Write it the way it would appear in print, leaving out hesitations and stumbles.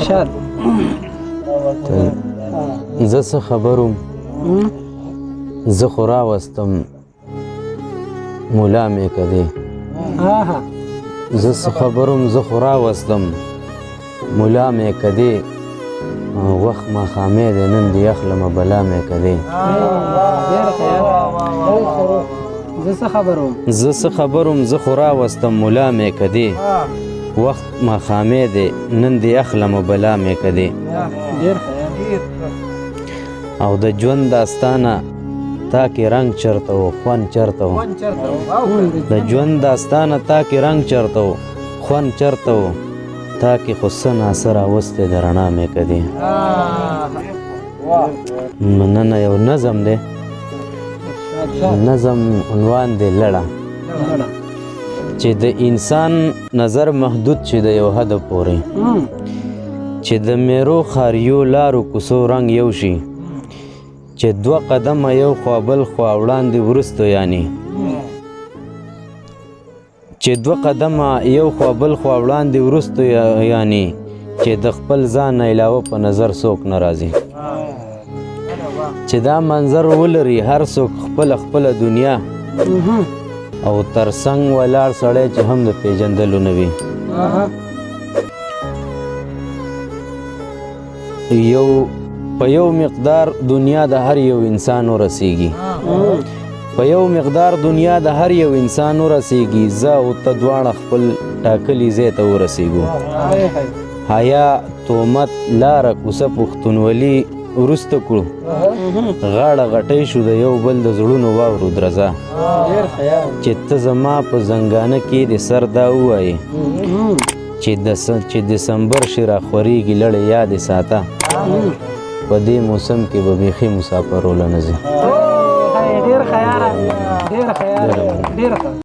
ارشاد زه څه خبروم زه خو راوستم ملا مې که دی آها زه څه خبروم زه خو راوستم ملا مې که دی وخت ماښامې دی نن دې اخلمه بلا مې که دی زه څه خبروم زه څه خبروم زه خو راوستم ملا مې که دی وخت ماښامې دی نن دې اخلمه بلا مې که دی ډېر ښه او د ژوند داستانه تا کې رنګ چرته و خوند چرته و د ژوند داستانه تا کې رنګ چرته و خوند چرته و تا کې خو څه ناڅه راوستی د رڼا مې که دی مننه یو نظم دی نظم عنوان دی لړه چې د انسان نظر محدود چې د یو حد پورې چې د میرو خاریو لارو کوڅو رنګ یو شي چې دوه قدمه یو خوا بل خوا وړاندې وروستو یعنی چې دوه قدمه یو خوا بل خوا وړاندې وروستو یعنی چې د خپل ځان نه علاوه په نظر څوک نه راځي چې دا منظر ولري هر څوک خپله خپله دنیا او تر څنګ ولاړ سړی چې هم د پیژندلو نه وي په یو مقدار دنیا د هر یو انسان ورسیږي په یو مقدار دنیا د هر یو انسان ورسیږي زه او ته دواړه خپل ټاکلي ځای ته ورسیږو حیا تهمت لاره کوڅه پښتونولي وروسته کړو غاړه غټۍ شو د یو بل د زړونو واورو درزه چې ته زما په زنګانه کې د سر دا ووایې چې دسمبر شي راخورېږي لړې یادې ساته په دې موسم کې به بیخي مسافر وله نه ځي ډېر ښه یاره ډېر ښه